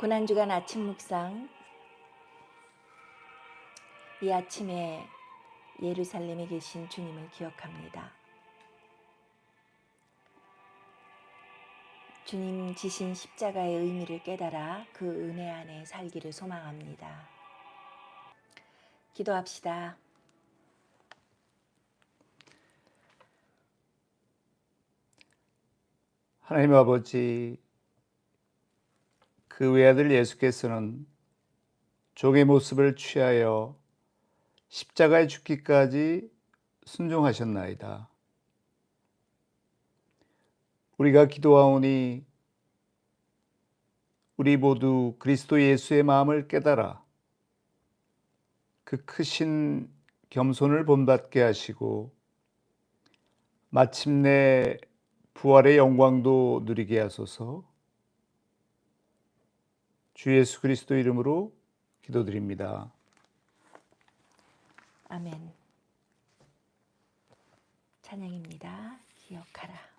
고난주간 아침 묵상. 이 아침에 예루살렘에 계신 주님을 기억합니다. 주님 지신 십자가의 의미를 깨달아 그 은혜 안에 살기를 소망합니다. 기도합시다. 하나님 아버지, 그 외아들 예수께서는 종의 모습을 취하여 십자가에 죽기까지 순종하셨나이다. 우리가 기도하오니 우리 모두 그리스도 예수의 마음을 깨달아 그 크신 겸손을 본받게 하시고 마침내 부활의 영광도 누리게 하소서. 주 예수 그리스도 이름으로 기도드립니다. 아멘. 찬양입니다. 기억하라.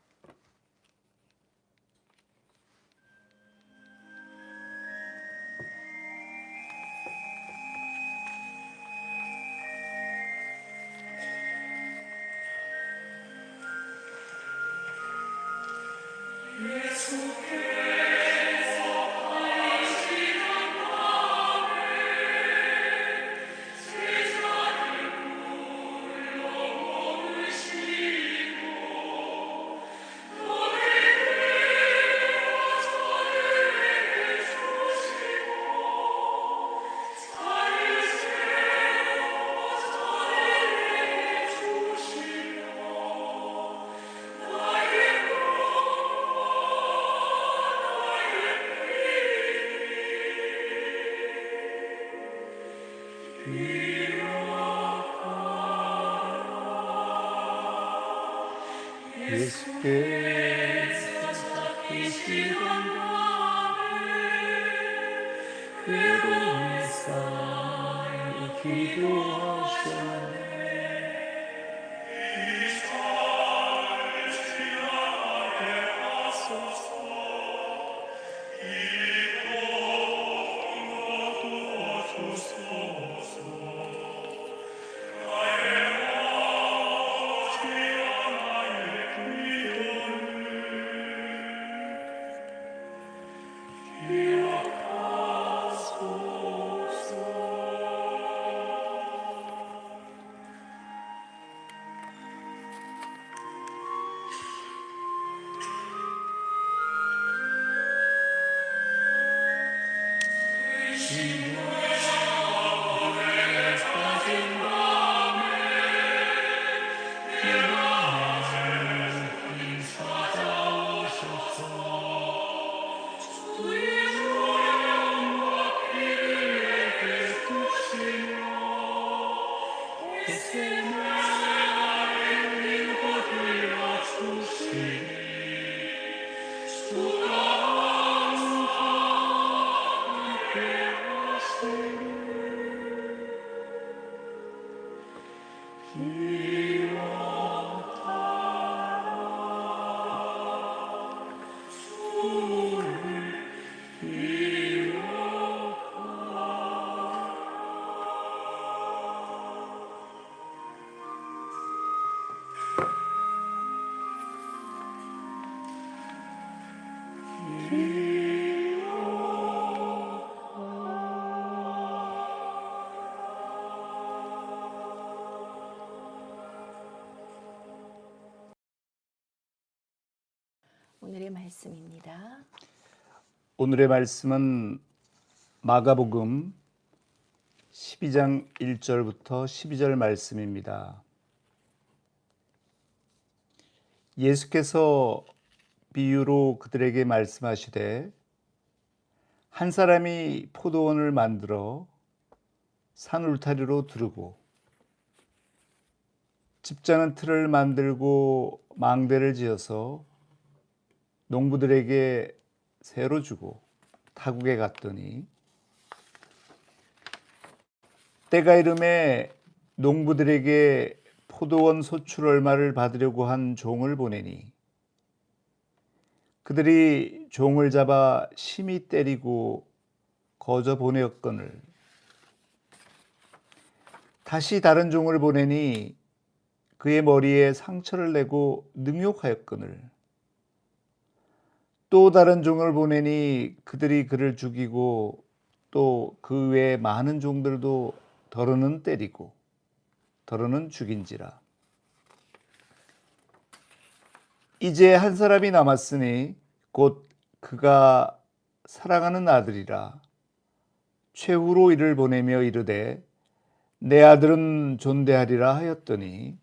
예수께서 잡히시던 괴로운 삶을 기도하셨네. 오늘의 말씀입니다. 오늘의 말씀은 마가복음 12장 1절부터 12절 말씀입니다. 예수께서 비유로 그들에게 말씀하시되 한 사람이 포도원을 만들어 산 울타리로 두르고 집자는 틀을 만들고 망대를 지어서 농부들에게 새로 주고 타국에 갔더니 때가 이름에 농부들에게 포도원 소출 얼마를 받으려고 한 종을 보내니 그들이 종을 잡아 심히 때리고 거저 보내었거늘 다시 다른 종을 보내니 그의 머리에 상처를 내고 능욕하였거늘 또 다른 종을 보내니 그들이 그를 죽이고 또 그 외에 많은 종들도 더러는 때리고 더러는 죽인지라. 이제 한 사람이 남았으니 곧 그가 사랑하는 아들이라. 최후로 이를 보내며 이르되 내 아들은 존대하리라 하였더니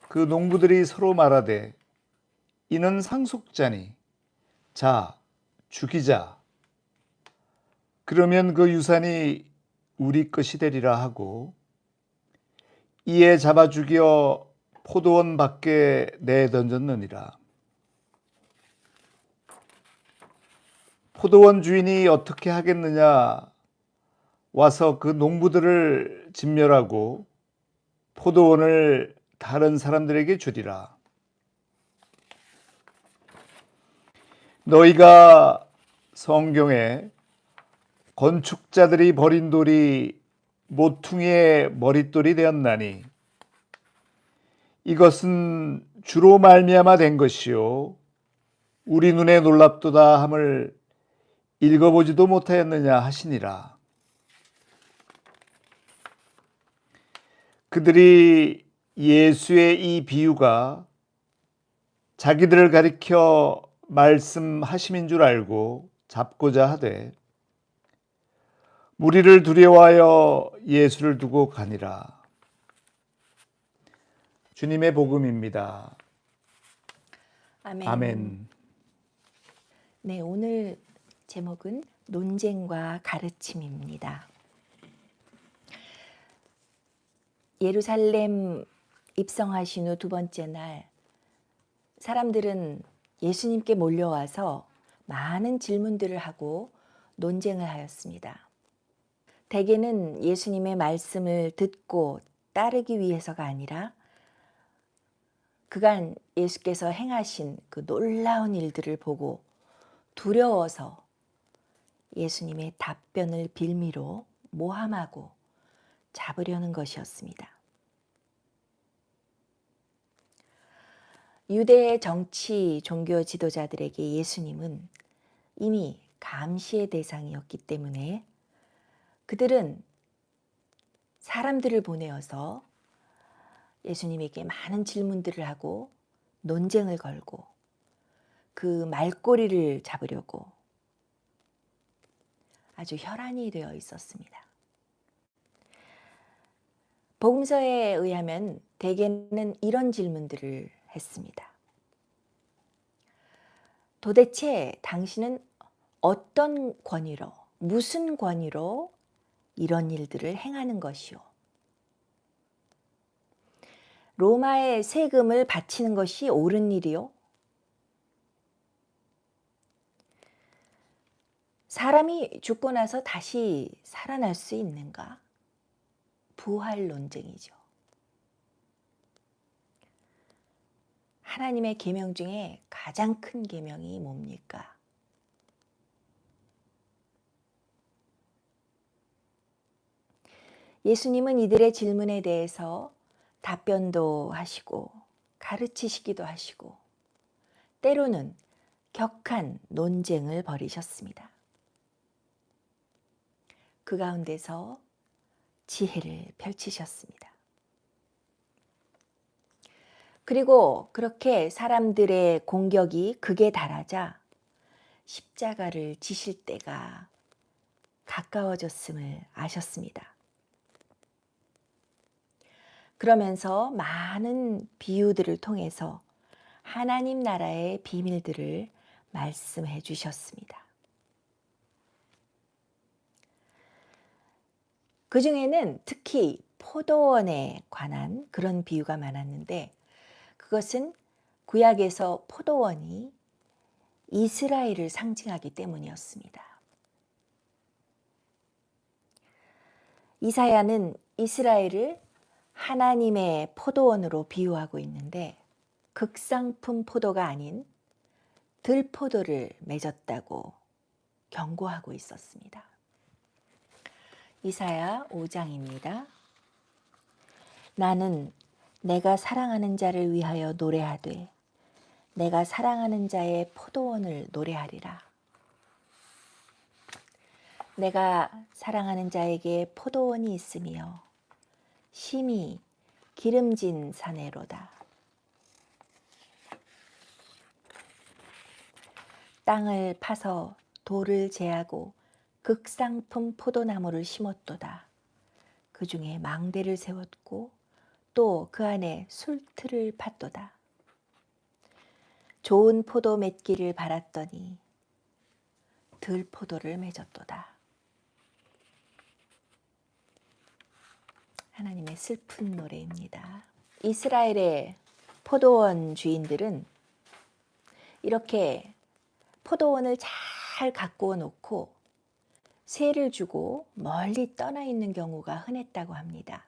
그 농부들이 서로 말하되 이는 상속자니 자 죽이자. 그러면 그 유산이 우리 것이 되리라 하고 이에 잡아 죽여 포도원 밖에 내던졌느니라. 포도원 주인이 어떻게 하겠느냐? 와서 그 농부들을 진멸하고 포도원을 다른 사람들에게 주리라. 너희가 성경에 건축자들이 버린 돌이 모퉁이의 머릿돌이 되었나니 이것은 주로 말미암아 된 것이요 우리 눈에 놀랍도다 함을 읽어보지도 못하였느냐 하시니라. 그들이 예수의 이 비유가 자기들을 가리켜 말씀하심인 줄 알고 잡고자 하되 무리를 두려워하여 예수를 두고 가니라. 주님의 복음입니다. 아멘. 아멘. 네, 오늘 제목은 논쟁과 가르침입니다. 예루살렘 입성하신 후 두 번째 날 사람들은 예수님께 몰려와서 많은 질문들을 하고 논쟁을 하였습니다. 대개는 예수님의 말씀을 듣고 따르기 위해서가 아니라 그간 예수께서 행하신 그 놀라운 일들을 보고 두려워서 예수님의 답변을 빌미로 모함하고 잡으려는 것이었습니다. 유대의 정치, 종교 지도자들에게 예수님은 이미 감시의 대상이었기 때문에 그들은 사람들을 보내어서 예수님에게 많은 질문들을 하고 논쟁을 걸고 그 말꼬리를 잡으려고 아주 혈안이 되어 있었습니다. 복음서에 의하면 대개는 이런 질문들을 했습니다. 도대체 당신은 어떤 권위로, 무슨 권위로 이런 일들을 행하는 것이오? 로마의 세금을 바치는 것이 옳은 일이요? 사람이 죽고 나서 다시 살아날 수 있는가? 부활 논쟁이죠. 하나님의 계명 중에 가장 큰 계명이 뭡니까? 예수님은 이들의 질문에 대해서 답변도 하시고 가르치시기도 하시고 때로는 격한 논쟁을 벌이셨습니다. 그 가운데서 지혜를 펼치셨습니다. 그리고 그렇게 사람들의 공격이 극에 달하자 십자가를 지실 때가 가까워졌음을 아셨습니다. 그러면서 많은 비유들을 통해서 하나님 나라의 비밀들을 말씀해 주셨습니다. 그 중에는 특히 포도원에 관한 그런 비유가 많았는데 그것은 구약에서 포도원이 이스라엘을 상징하기 때문이었습니다. 이사야는 이스라엘을 하나님의 포도원으로 비유하고 있는데 극상품 포도가 아닌 들포도를 맺었다고 경고하고 있었습니다. 이사야 5장입니다. 나는 내가 사랑하는 자를 위하여 노래하되 내가 사랑하는 자의 포도원을 노래하리라. 내가 사랑하는 자에게 포도원이 있으며 심히 기름진 사내로다. 땅을 파서 돌을 제하고 극상품 포도나무를 심었도다. 그 중에 망대를 세웠고 또 그 안에 술틀을 팠도다. 좋은 포도 맺기를 바랐더니 들포도를 맺었도다. 하나님의 슬픈 노래입니다. 이스라엘의 포도원 주인들은 이렇게 포도원을 잘 가꾸어 놓고 세를 주고 멀리 떠나 있는 경우가 흔했다고 합니다.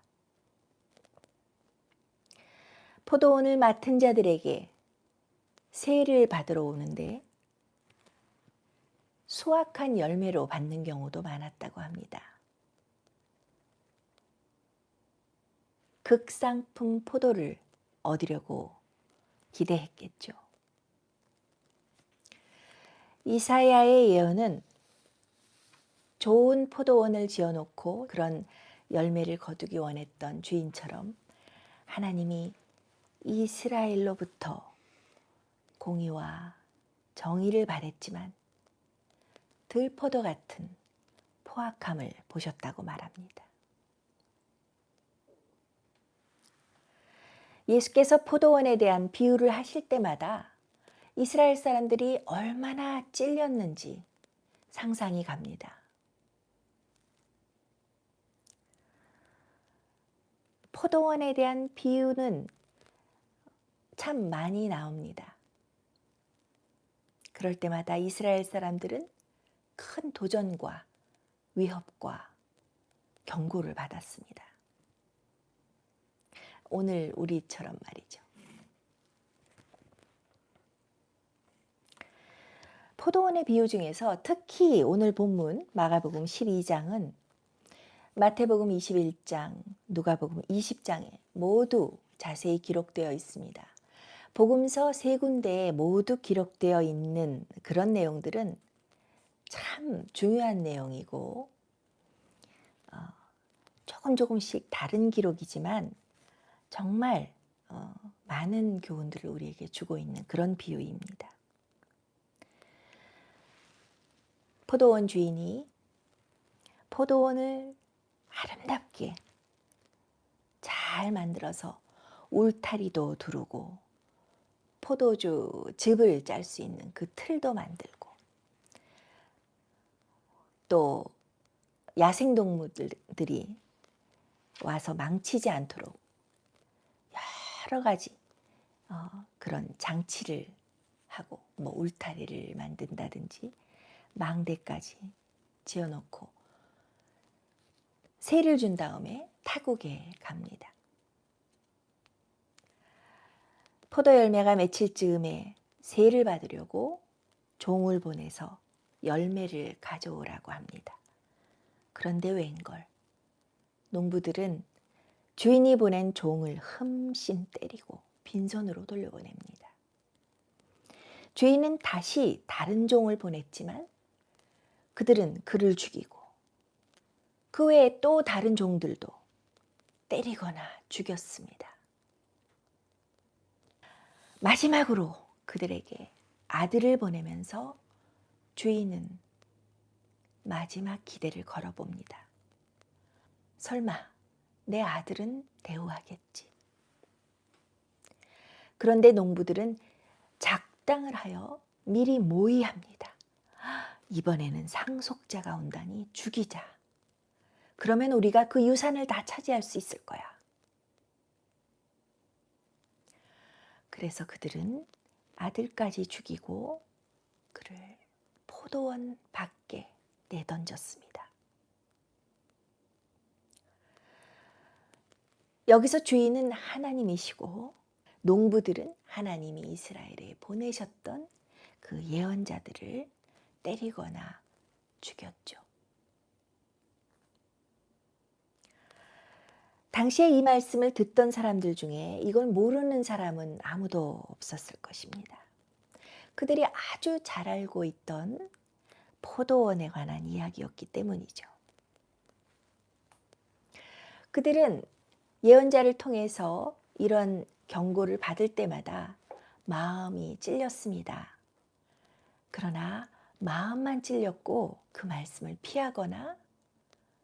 포도원을 맡은 자들에게 세를 받으러 오는데 수확한 열매로 받는 경우도 많았다고 합니다. 극상품 포도를 얻으려고 기대했겠죠. 이사야의 예언은 좋은 포도원을 지어놓고 그런 열매를 거두기 원했던 주인처럼 하나님이 이스라엘로부터 공의와 정의를 바랬지만 들포도 같은 포악함을 보셨다고 말합니다. 예수께서 포도원에 대한 비유를 하실 때마다 이스라엘 사람들이 얼마나 찔렸는지 상상이 갑니다. 포도원에 대한 비유는 참 많이 나옵니다. 그럴 때마다 이스라엘 사람들은 큰 도전과 위협과 경고를 받았습니다. 오늘 우리처럼 말이죠. 포도원의 비유 중에서 특히 오늘 본문 마가복음 12장은 마태복음 21장, 누가복음 20장에 모두 자세히 기록되어 있습니다. 복음서 3군데에 모두 기록되어 있는 그런 내용들은 참 중요한 내용이고 조금씩 다른 기록이지만 정말 많은 교훈들을 우리에게 주고 있는 그런 비유입니다. 포도원 주인이 포도원을 아름답게 잘 만들어서 울타리도 두르고 포도주 즙을 짤 수 있는 그 틀도 만들고 또 야생동물들이 와서 망치지 않도록 여러 가지 그런 장치를 하고 뭐 울타리를 만든다든지 망대까지 지어놓고 세를 준 다음에 타국에 갑니다. 포도 열매가 맺힐 즈음에 세를 받으려고 종을 보내서 열매를 가져오라고 합니다. 그런데 웬걸 농부들은 주인이 보낸 종을 흠씬 때리고 빈손으로 돌려보냅니다. 주인은 다시 다른 종을 보냈지만 그들은 그를 죽이고 그 외에 또 다른 종들도 때리거나 죽였습니다. 마지막으로 그들에게 아들을 보내면서 주인은 마지막 기대를 걸어봅니다. 설마 내 아들은 대우하겠지. 그런데 농부들은 작당을 하여 미리 모의합니다. 이번에는 상속자가 온다니 죽이자. 그러면 우리가 그 유산을 다 차지할 수 있을 거야. 그래서 그들은 아들까지 죽이고 그를 포도원 밖에 내던졌습니다. 여기서 주인은 하나님이시고 농부들은 하나님이 이스라엘에 보내셨던 그 예언자들을 때리거나 죽였죠. 당시에 이 말씀을 듣던 사람들 중에 이걸 모르는 사람은 아무도 없었을 것입니다. 그들이 아주 잘 알고 있던 포도원에 관한 이야기였기 때문이죠. 그들은 예언자를 통해서 이런 경고를 받을 때마다 마음이 찔렸습니다. 그러나 마음만 찔렸고 그 말씀을 피하거나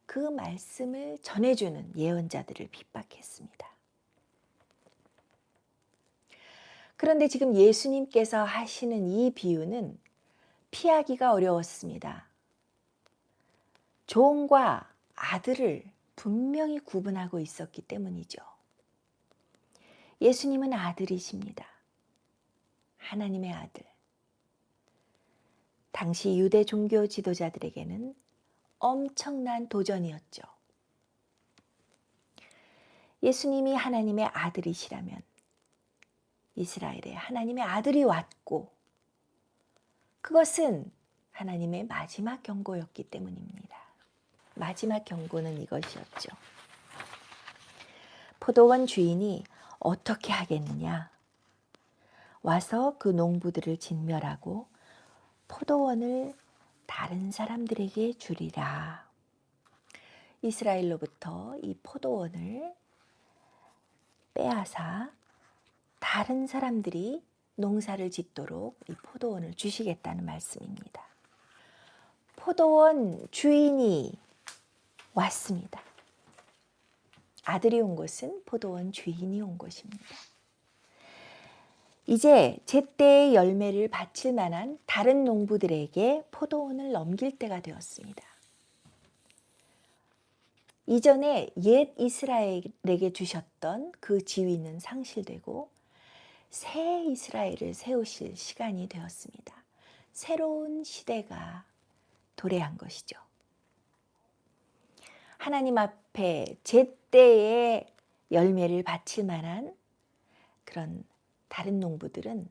그 말씀을 전해주는 예언자들을 핍박했습니다. 그런데 지금 예수님께서 하시는 이 비유는 피하기가 어려웠습니다. 종과 아들을 분명히 구분하고 있었기 때문이죠. 예수님은 아들이십니다. 하나님의 아들. 당시 유대 종교 지도자들에게는 엄청난 도전이었죠. 예수님이 하나님의 아들이시라면 이스라엘에 하나님의 아들이 왔고 그것은 하나님의 마지막 경고였기 때문입니다. 마지막 경고는 이것이었죠. 포도원 주인이 어떻게 하겠느냐? 와서 그 농부들을 진멸하고 포도원을 다른 사람들에게 주리라. 이스라엘로부터 이 포도원을 빼앗아 다른 사람들이 농사를 짓도록 이 포도원을 주시겠다는 말씀입니다. 포도원 주인이 왔습니다. 아들이 온 것은 포도원 주인이 온 것입니다. 이제 제때의 열매를 바칠 만한 다른 농부들에게 포도원을 넘길 때가 되었습니다. 이전에 옛 이스라엘에게 주셨던 그 지위는 상실되고 새 이스라엘을 세우실 시간이 되었습니다. 새로운 시대가 도래한 것이죠. 하나님 앞에 제때의 열매를 바칠 만한 그런 다른 농부들은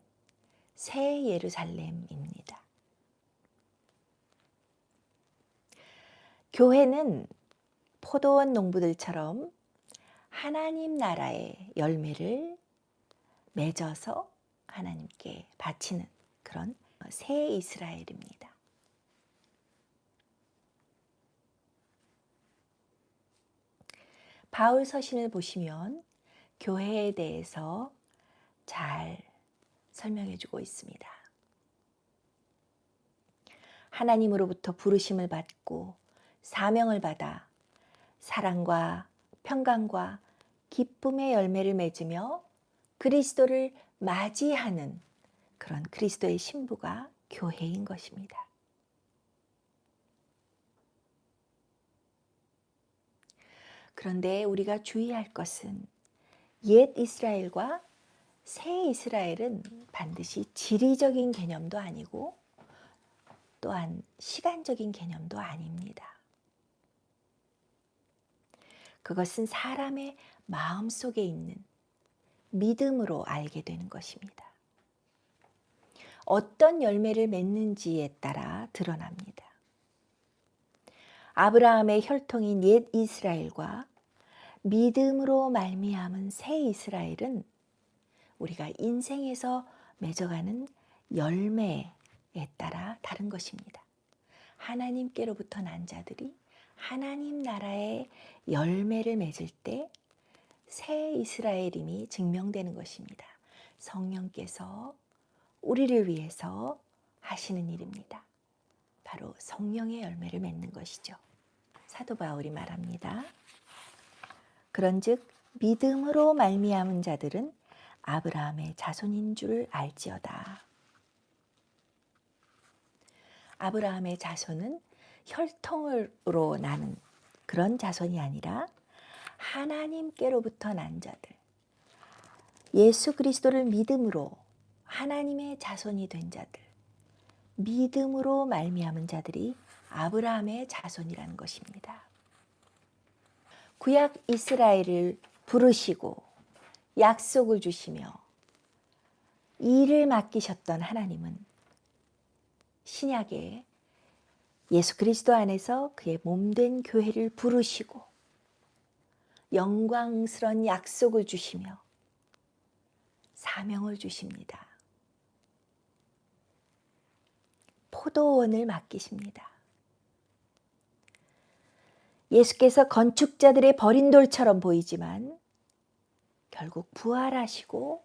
새 예루살렘입니다. 교회는 포도원 농부들처럼 하나님 나라의 열매를 맺어서 하나님께 바치는 그런 새 이스라엘입니다. 바울 서신을 보시면 교회에 대해서 잘 설명해 주고 있습니다. 하나님으로부터 부르심을 받고 사명을 받아 사랑과 평강과 기쁨의 열매를 맺으며 그리스도를 맞이하는 그런 그리스도의 신부가 교회인 것입니다. 그런데 우리가 주의할 것은 옛 이스라엘과 새 이스라엘은 반드시 지리적인 개념도 아니고 또한 시간적인 개념도 아닙니다. 그것은 사람의 마음속에 있는 믿음으로 알게 되는 것입니다. 어떤 열매를 맺는지에 따라 드러납니다. 아브라함의 혈통인 옛 이스라엘과 믿음으로 말미암은 새 이스라엘은 우리가 인생에서 맺어가는 열매에 따라 다른 것입니다. 하나님께로부터 난 자들이 하나님 나라의 열매를 맺을 때 새 이스라엘임이 증명되는 것입니다. 성령께서 우리를 위해서 하시는 일입니다. 바로 성령의 열매를 맺는 것이죠. 사도 바울이 말합니다. 그런즉 믿음으로 말미암은 자들은 아브라함의 자손인 줄 알지어다. 아브라함의 자손은 혈통으로 나는 그런 자손이 아니라 하나님께로부터 난 자들, 예수 그리스도를 믿음으로 하나님의 자손이 된 자들, 믿음으로 말미암은 자들이 아브라함의 자손이라는 것입니다. 구약 이스라엘을 부르시고 약속을 주시며 일을 맡기셨던 하나님은 신약에 예수 그리스도 안에서 그의 몸된 교회를 부르시고 영광스러운 약속을 주시며 사명을 주십니다. 포도원을 맡기십니다. 예수께서 건축자들의 버린 돌처럼 보이지만 결국 부활하시고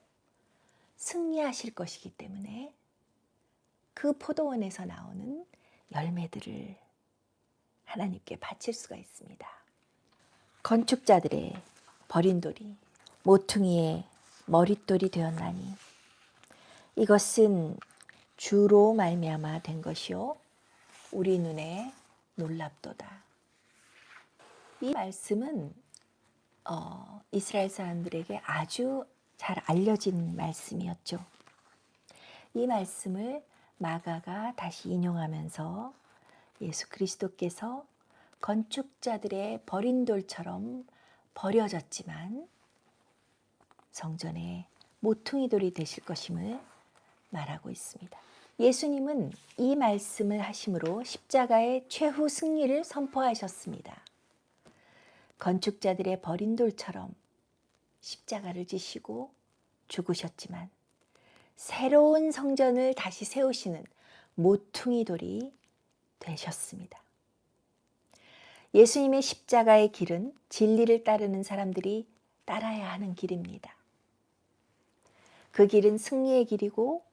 승리하실 것이기 때문에 그 포도원에서 나오는 열매들을 하나님께 바칠 수가 있습니다. 건축자들의 버린 돌이 모퉁이의 머릿돌이 되었나니 이것은 주로 말미암아 된 것이요 우리 눈에 놀랍도다. 이 말씀은 이스라엘 사람들에게 아주 잘 알려진 말씀이었죠. 이 말씀을 마가가 다시 인용하면서 예수 그리스도께서 건축자들의 버린 돌처럼 버려졌지만 성전에 모퉁이 돌이 되실 것임을 말하고 있습니다. 예수님은 이 말씀을 하심으로 십자가의 최후 승리를 선포하셨습니다. 건축자들의 버린 돌처럼 십자가를 지시고 죽으셨지만 새로운 성전을 다시 세우시는 모퉁이 돌이 되셨습니다. 예수님의 십자가의 길은 진리를 따르는 사람들이 따라야 하는 길입니다. 그 길은 승리의 길이고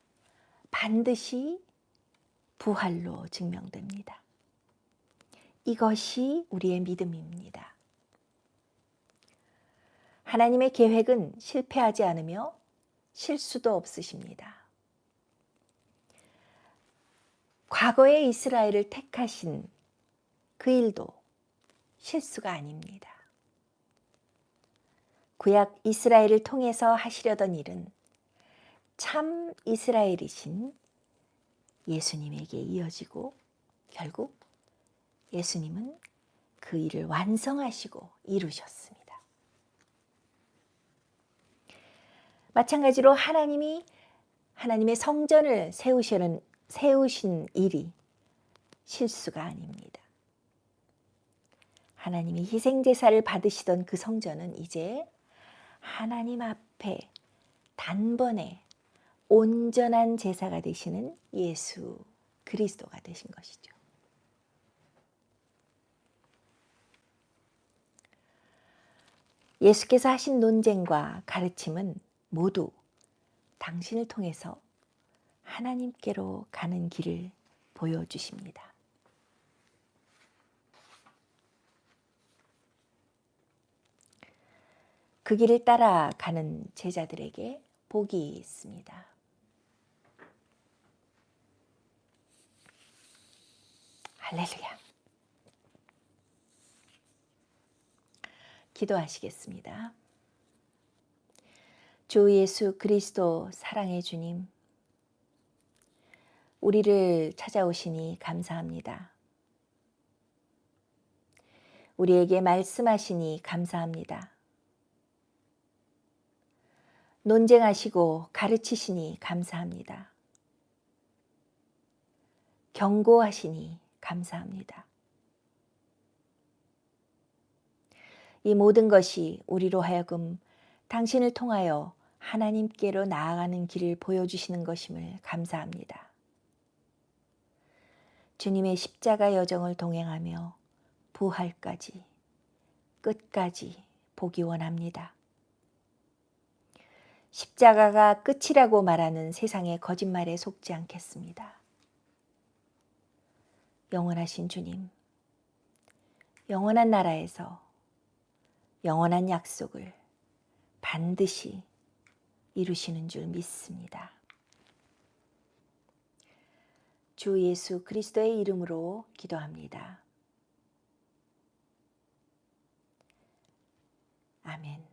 반드시 부활로 증명됩니다. 이것이 우리의 믿음입니다. 하나님의 계획은 실패하지 않으며 실수도 없으십니다. 과거의 이스라엘을 택하신 그 일도 실수가 아닙니다. 구약 이스라엘을 통해서 하시려던 일은 참 이스라엘이신 예수님에게 이어지고 결국 예수님은 그 일을 완성하시고 이루셨습니다. 마찬가지로 하나님의 성전을 세우신 일이 실수가 아닙니다. 하나님이 희생제사를 받으시던 그 성전은 이제 하나님 앞에 단번에 온전한 제사가 되시는 예수 그리스도가 되신 것이죠. 예수께서 하신 논쟁과 가르침은 모두 당신을 통해서 하나님께로 가는 길을 보여주십니다. 그 길을 따라가는 제자들에게 복이 있습니다. 할렐루야. 기도하시겠습니다. 주 예수 그리스도 사랑의 주님, 우리를 찾아오시니 감사합니다. 우리에게 말씀하시니 감사합니다. 논쟁하시고 가르치시니 감사합니다. 경고하시니 감사합니다. 이 모든 것이 우리로 하여금 당신을 통하여 하나님께로 나아가는 길을 보여주시는 것임을 감사합니다. 주님의 십자가 여정을 동행하며 부활까지 끝까지 보기 원합니다. 십자가가 끝이라고 말하는 세상의 거짓말에 속지 않겠습니다. 영원하신 주님, 영원한 나라에서 영원한 약속을 반드시 이루시는 줄 믿습니다. 주 예수 그리스도의 이름으로 기도합니다. 아멘.